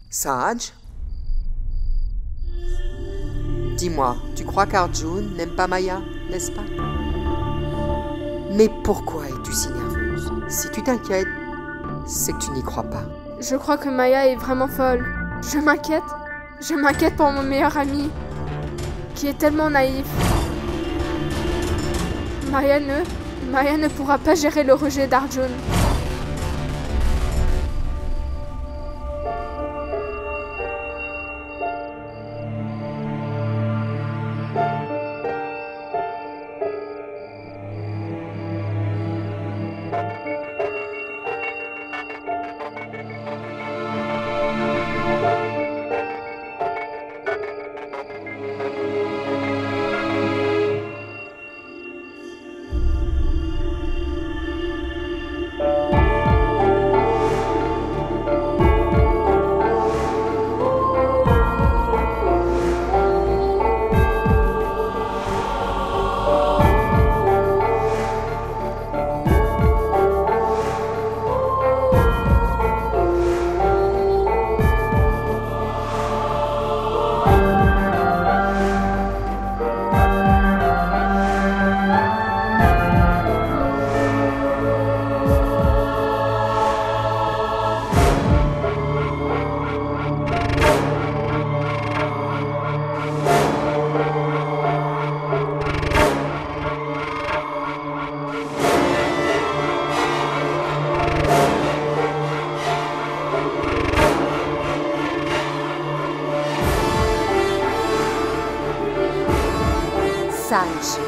Saj? Dis-moi, tu crois qu'Arjun n'aime pas Maya, n'est-ce pas? Mais pourquoi es-tu si nerveuse? Si tu t'inquiètes, c'est que tu n'y crois pas. Je crois que Maya est vraiment folle. Je m'inquiète. Je m'inquiète pour mon meilleur ami, qui est tellement naïf. Maya ne pourra pas gérer le rejet d'Arjun. Saj.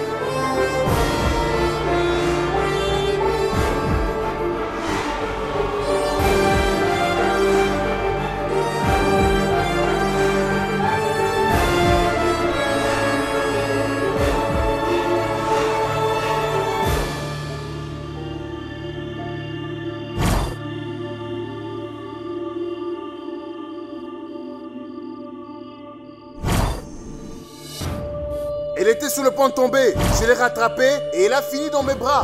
Elle était sur le point de tomber. Je l'ai rattrapée et elle a fini dans mes bras.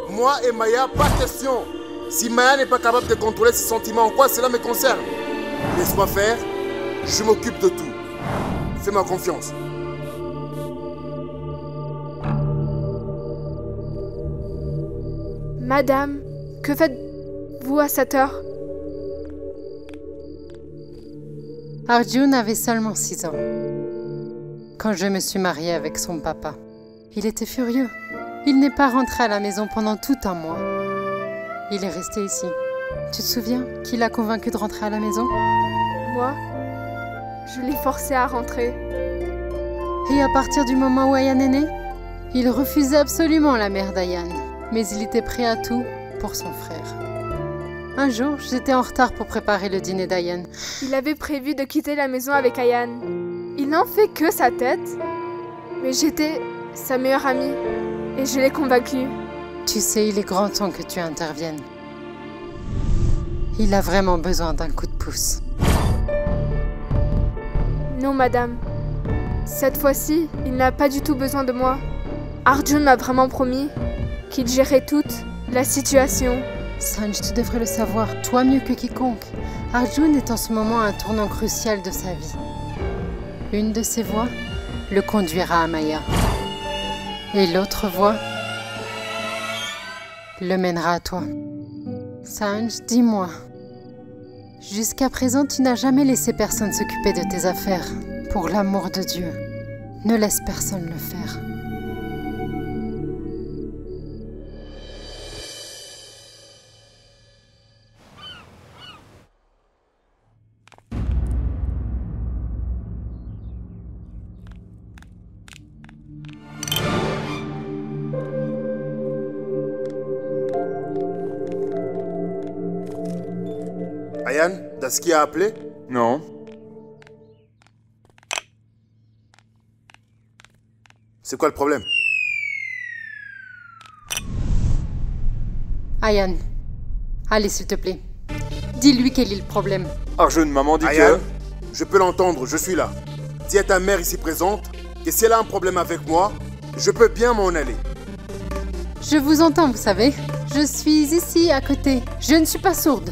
Moi et Maya, pas question. Si Maya n'est pas capable de contrôler ses sentiments en quoi cela me concerne, laisse-moi faire, je m'occupe de tout. Fais-moi confiance. Madame, que faites-vous à cette heure? Arjun avait seulement 6 ans quand je me suis mariée avec son papa. Il était furieux. Il n'est pas rentré à la maison pendant tout un mois. Il est resté ici. Tu te souviens qui l'a convaincu de rentrer à la maison? Moi, je l'ai forcé à rentrer. Et à partir du moment où Ayan est né, il refusait absolument la mère d'Ayan. Mais il était prêt à tout pour son frère. Un jour, j'étais en retard pour préparer le dîner d'Ayan. Il avait prévu de quitter la maison avec Ayan. Il n'en fait que sa tête. Mais j'étais sa meilleure amie et je l'ai convaincu. Tu sais, il est grand temps que tu interviennes. Il a vraiment besoin d'un coup de pouce. Non, madame. Cette fois-ci, il n'a pas du tout besoin de moi. Arjun m'a vraiment promis qu'il gérait toute la situation. Sanj, tu devrais le savoir, toi mieux que quiconque. Arjun est en ce moment à un tournant crucial de sa vie. Une de ses voies le conduira à Maya. Et l'autre voie le mènera à toi. Sanj, dis-moi. Jusqu'à présent, tu n'as jamais laissé personne s'occuper de tes affaires. Pour l'amour de Dieu, ne laisse personne le faire. Ayan, Daski a appelé? Non. C'est quoi le problème? Ayan, allez s'il te plaît. Dis-lui quel est le problème. Arjun, maman dit Ayan, que... je peux l'entendre, je suis là. Dis à ta mère ici présente que si elle a un problème avec moi, je peux bien m'en aller. Je vous entends, vous savez. Je suis ici, à côté. Je ne suis pas sourde.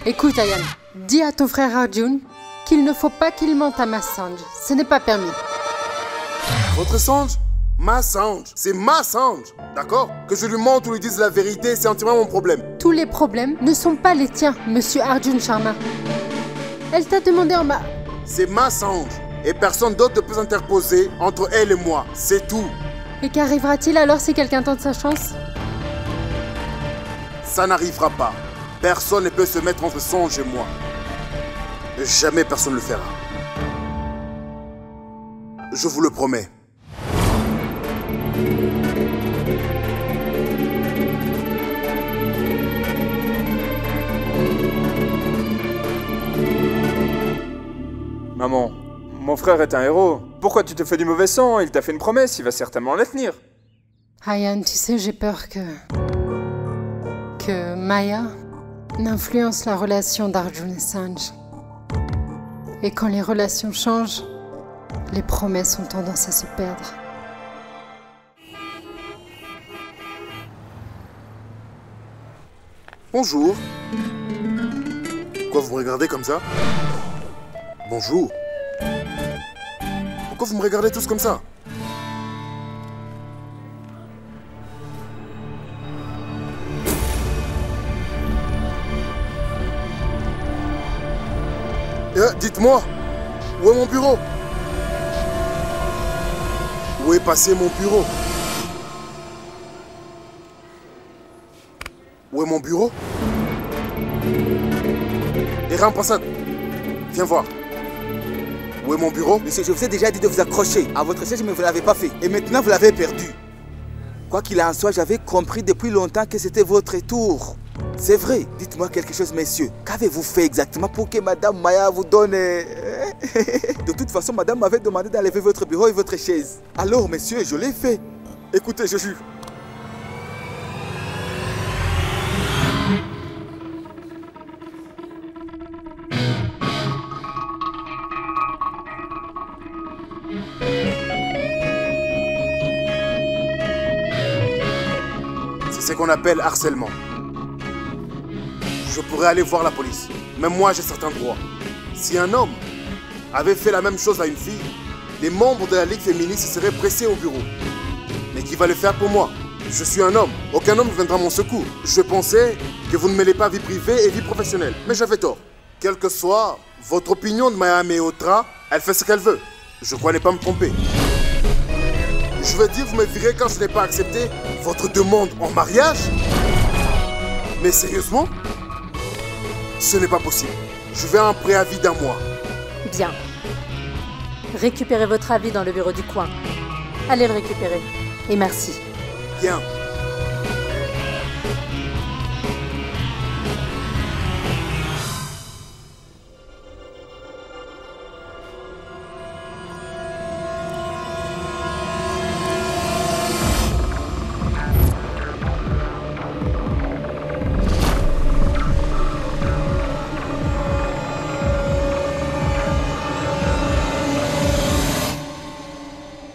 Écoute, Ayan, dis à ton frère Arjun qu'il ne faut pas qu'il mente à Massange. Ce n'est pas permis. Votre Sange? Ma Sange. C'est ma Sange. D'accord? Que je lui mente ou lui dise la vérité, c'est entièrement mon problème. Tous les problèmes ne sont pas les tiens, monsieur Arjun Sharma. Elle t'a demandé en ma... C'est ma Sange. Et personne d'autre ne peut s'interposer entre elle et moi. C'est tout. Et qu'arrivera-t-il alors si quelqu'un tente sa chance? Ça n'arrivera pas. Personne ne peut se mettre entre Sange et moi. Jamais personne ne le fera. Je vous le promets. Maman, mon frère est un héros. Pourquoi tu te fais du mauvais sang? Il t'a fait une promesse, il va certainement la tenir. Ayan, tu sais, j'ai peur que Maya n'influence la relation d'Arjun et Sange. Et quand les relations changent, les promesses ont tendance à se perdre. Bonjour. Pourquoi vous me regardez comme ça? Bonjour. Pourquoi vous me regardez tous comme ça? Dites-moi, où est mon bureau? Où est passé mon bureau? Où est mon bureau? Eran Prasad, viens voir. Où est mon bureau? Monsieur, je vous ai déjà dit de vous accrocher à votre siège, mais vous ne l'avez pas fait. Et maintenant, vous l'avez perdu. Quoi qu'il en soit, j'avais compris depuis longtemps que c'était votre tour. C'est vrai. Dites-moi quelque chose, messieurs. Qu'avez-vous fait exactement pour que Madame Maya vous donne... De toute façon, Madame m'avait demandé d'enlever votre bureau et votre chaise. Alors, messieurs, je l'ai fait. Écoutez, je jure. C'est ce qu'on appelle harcèlement. Je pourrais aller voir la police. Même moi, j'ai certains droits. Si un homme avait fait la même chose à une fille, les membres de la Ligue féministe se seraient pressés au bureau. Mais qui va le faire pour moi? Je suis un homme. Aucun homme ne viendra à mon secours. Je pensais que vous ne mêlez pas vie privée et vie professionnelle. Mais j'avais tort. Quelle que soit votre opinion de Maya Mehrotra, elle fait ce qu'elle veut. Je crois ne pas me tromper. Je veux dire, vous me virez quand je n'ai pas accepté votre demande en mariage? Mais sérieusement? Ce n'est pas possible. Je veux un préavis d'un mois. Bien. Récupérez votre avis dans le bureau du coin. Allez le récupérer. Et merci. Bien.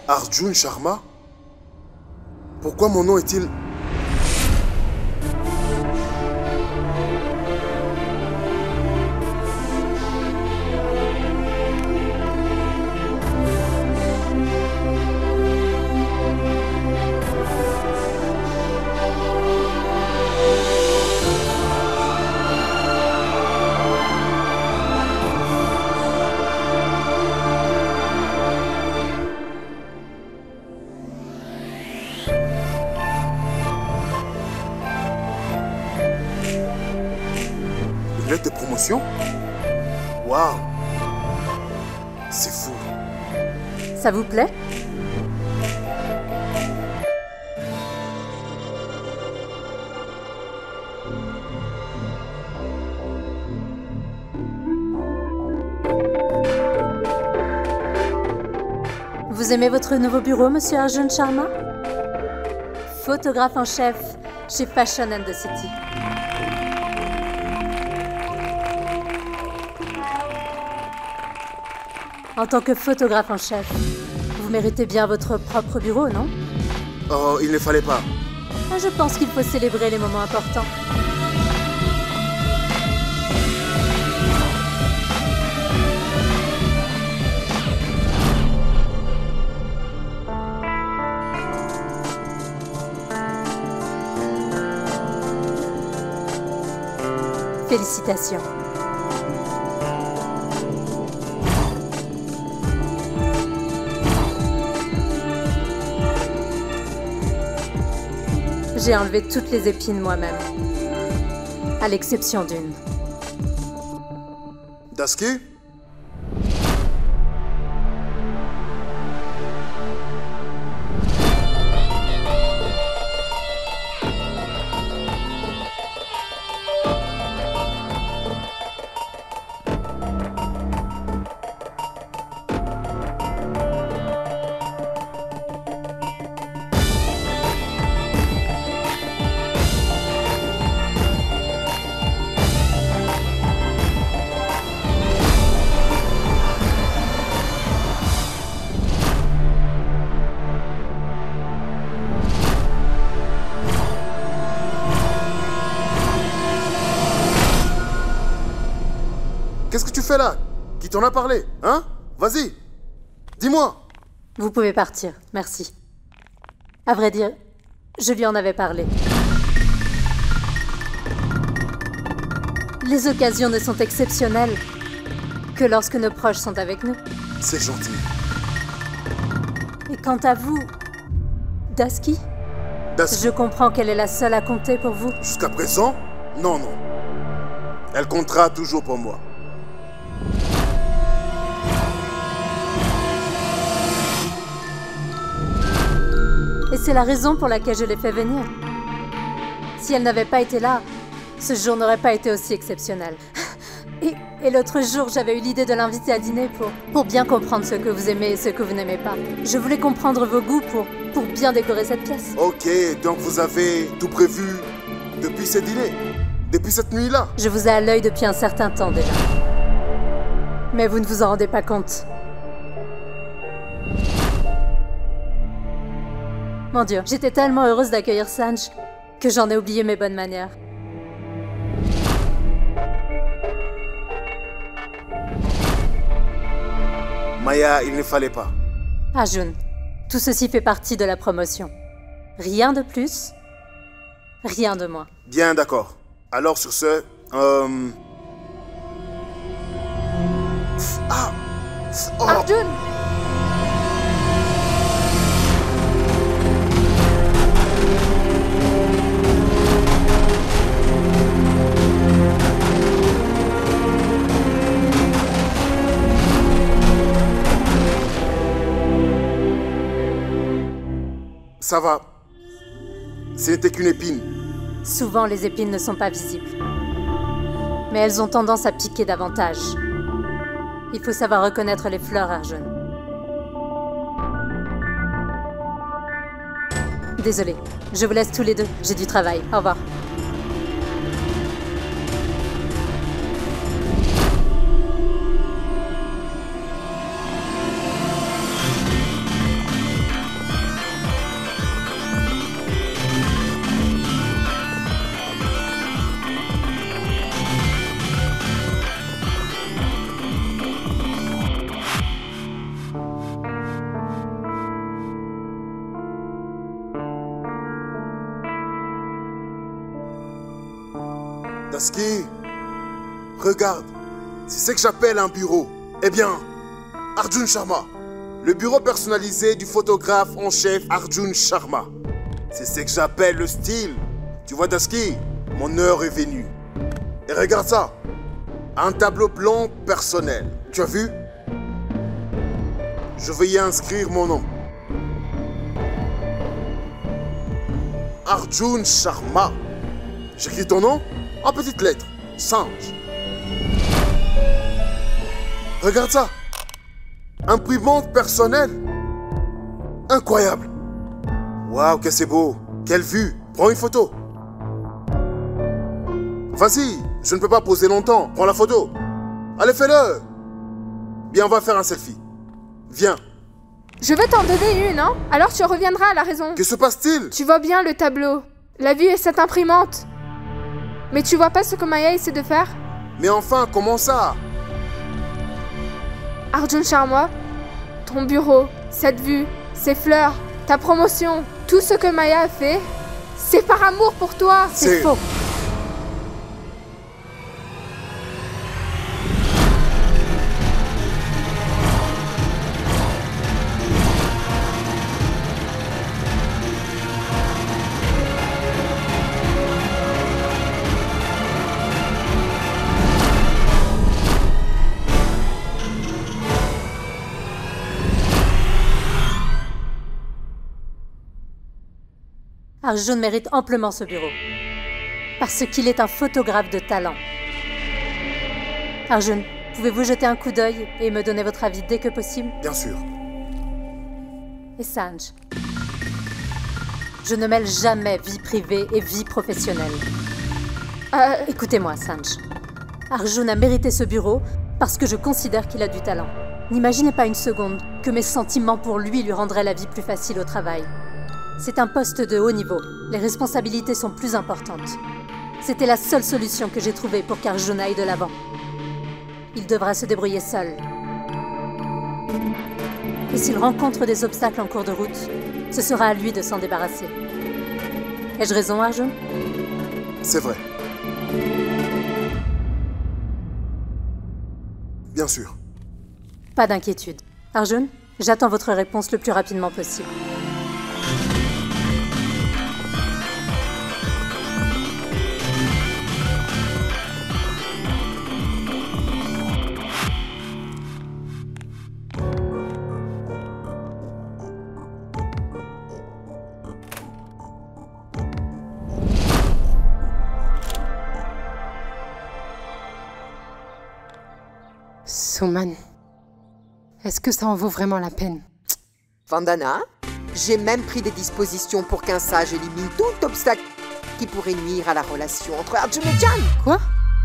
Arjun Sharma? Pourquoi mon nom est-il... Une lettre de promotion? Waouh! C'est fou. Ça vous plaît? Vous aimez votre nouveau bureau, monsieur Arjun Sharma? Photographe en chef chez Fashion and the City. En tant que photographe en chef, vous méritez bien votre propre bureau, non? Oh, il ne fallait pas. Je pense qu'il faut célébrer les moments importants. Félicitations. J'ai enlevé toutes les épines moi-même, à l'exception d'une. Dusky? Qu'est-ce que tu fais là? Qui t'en a parlé? Hein? Vas-y, dis-moi. Vous pouvez partir, merci. À vrai dire, je lui en avais parlé. Les occasions ne sont exceptionnelles que lorsque nos proches sont avec nous. C'est gentil. Et quant à vous, Dusky, je comprends qu'elle est la seule à compter pour vous. Jusqu'à présent, non. Elle comptera toujours pour moi. Et c'est la raison pour laquelle je l'ai fait venir. Si elle n'avait pas été là, ce jour n'aurait pas été aussi exceptionnel. Et l'autre jour, j'avais eu l'idée de l'inviter à dîner pour bien comprendre ce que vous aimez et ce que vous n'aimez pas. Je voulais comprendre vos goûts pour bien décorer cette pièce. Ok, donc vous avez tout prévu depuis ce dîner? Depuis cette nuit-là? Je vous ai à l'œil depuis un certain temps déjà. Mais vous ne vous en rendez pas compte. Mon Dieu, j'étais tellement heureuse d'accueillir Sanj que j'en ai oublié mes bonnes manières. Maya, il ne fallait pas. Arjun, tout ceci fait partie de la promotion. Rien de plus, rien de moins. Bien, d'accord. Alors sur ce, Arjun! Ça va. Ce n'était qu'une épine. Souvent, les épines ne sont pas visibles. Mais elles ont tendance à piquer davantage. Il faut savoir reconnaître les fleurs, Arjun. Désolée, je vous laisse tous les deux. J'ai du travail. Au revoir. Dusky, regarde, c'est ce que j'appelle un bureau. Eh bien, Arjun Sharma, le bureau personnalisé du photographe en chef Arjun Sharma. C'est ce que j'appelle le style. Tu vois Dusky, mon heure est venue. Et regarde ça, un tableau blanc personnel. Tu as vu? Je vais y inscrire mon nom. Arjun Sharma. J'écris ton nom en petites lettres. Sanj. Regarde ça. Imprimante personnelle. Incroyable. Waouh, que c'est beau. Quelle vue. Prends une photo. Vas-y, je ne peux pas poser longtemps. Prends la photo. Allez, fais-le. Bien, on va faire un selfie. Viens. Je vais t'en donner une, hein? Alors tu reviendras à la raison. Que se passe-t-il? Tu vois bien le tableau. La vue est cette imprimante. Mais tu vois pas ce que Maya essaie de faire? Mais enfin, comment ça? Arjun Sharma, ton bureau, cette vue, ces fleurs, ta promotion, tout ce que Maya a fait, c'est par amour pour toi. C'est faux. Arjun mérite amplement ce bureau. Parce qu'il est un photographe de talent. Arjun, pouvez-vous jeter un coup d'œil et me donner votre avis dès que possible? Bien sûr. Et Sanj, je ne mêle jamais vie privée et vie professionnelle. Écoutez-moi, Sanj. Arjun a mérité ce bureau parce que je considère qu'il a du talent. N'imaginez pas une seconde que mes sentiments pour lui rendraient la vie plus facile au travail. C'est un poste de haut niveau. Les responsabilités sont plus importantes. C'était la seule solution que j'ai trouvée pour qu'Arjun aille de l'avant. Il devra se débrouiller seul. Et s'il rencontre des obstacles en cours de route, ce sera à lui de s'en débarrasser. Ai-je raison, Arjun? C'est vrai. Bien sûr. Pas d'inquiétude. Arjun, j'attends votre réponse le plus rapidement possible. Suman, est-ce que ça en vaut vraiment la peine? Vandana, j'ai même pris des dispositions pour qu'un sage élimine tout obstacle qui pourrait nuire à la relation entre Arjun et Jan. Quoi?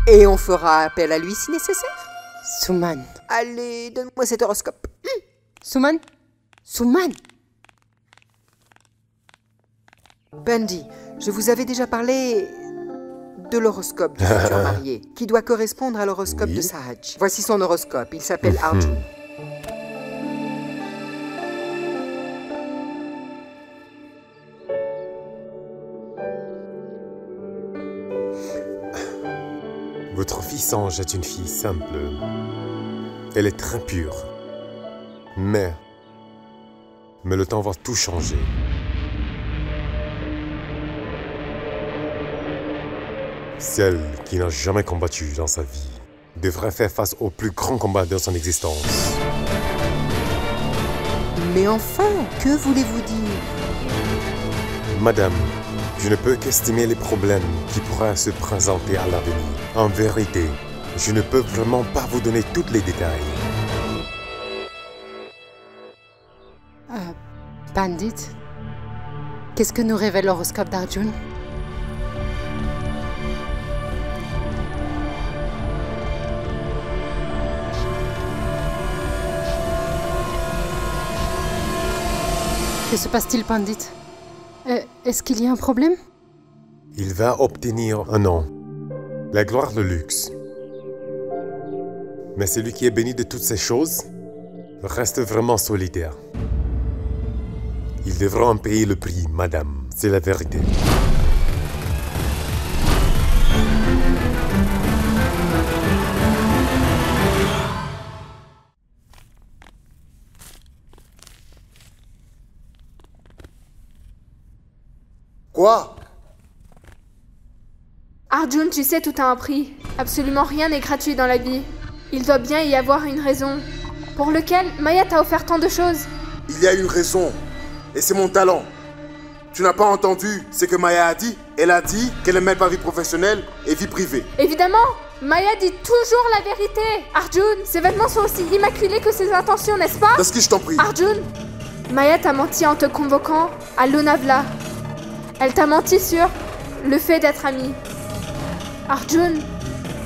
Et on fera appel à lui si nécessaire. Suman. Allez, donne-moi cet horoscope. Suman? Suman? Bundy, je vous avais déjà parlé de l'horoscope du futur marié, qui doit correspondre à l'horoscope de Sahaj. Voici son horoscope, il s'appelle Arjun. Votre fille Sanj est une fille simple. Elle est très pure. Mais le temps va tout changer. Celle qui n'a jamais combattu dans sa vie devrait faire face au plus grand combat de son existence. Mais enfin, que voulez-vous dire? Madame, je ne peux qu'estimer les problèmes qui pourraient se présenter à l'avenir. En vérité, je ne peux vraiment pas vous donner tous les détails. Pandit, qu'est-ce que nous révèle l'horoscope d'Arjun? Que se passe-t-il, Pandit? Est-ce qu'il y a un problème? Il va obtenir un nom, la gloire, le luxe. Mais celui qui est béni de toutes ces choses reste vraiment solitaire. Il devra en payer le prix, madame. C'est la vérité. Quoi? Arjun, tu sais, tout a un prix. Absolument rien n'est gratuit dans la vie. Il doit bien y avoir une raison. Pour lequel Maya t'a offert tant de choses. Il y a une raison. Et c'est mon talent. Tu n'as pas entendu ce que Maya a dit? Elle a dit qu'elle ne mêle pas vie professionnelle et vie privée. Évidemment, Maya dit toujours la vérité. Arjun, ses vêtements sont aussi immaculés que ses intentions, n'est-ce pas? Daski, je t'en prie. Arjun, Maya t'a menti en te convoquant à Lonavala. Elle t'a menti sur le fait d'être amie. Arjun,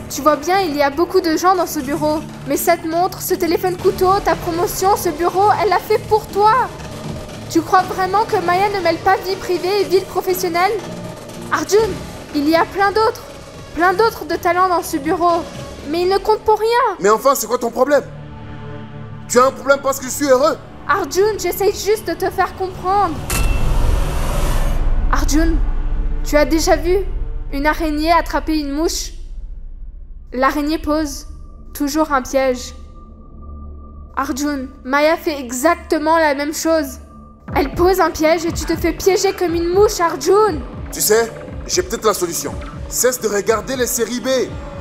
tu vois bien, il y a beaucoup de gens dans ce bureau. Mais cette montre, ce téléphone couteau, ta promotion, ce bureau, elle l'a fait pour toi. Tu crois vraiment que Maya ne mêle pas vie privée et vie professionnelle? Arjun, il y a plein d'autres de talents dans ce bureau. Mais ils ne comptent pour rien. Mais enfin, c'est quoi ton problème? Tu as un problème parce que je suis heureux? Arjun, j'essaye juste de te faire comprendre. Arjun, tu as déjà vu une araignée attraper une mouche? L'araignée pose toujours un piège. Arjun, Maya fait exactement la même chose. Elle pose un piège et tu te fais piéger comme une mouche, Arjun. Tu sais, j'ai peut-être la solution. Cesse de regarder les séries B.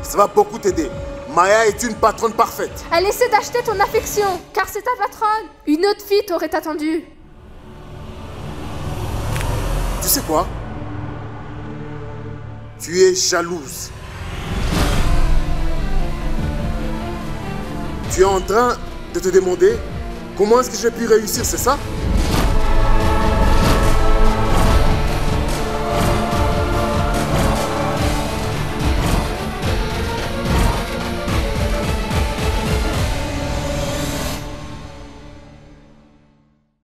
Ça va beaucoup t'aider. Maya est une patronne parfaite. Elle essaie d'acheter ton affection, car c'est ta patronne. Une autre fille t'aurait attendu. Tu sais quoi? Tu es jalouse. Tu es en train de te demander comment est-ce que j'ai pu réussir, c'est ça?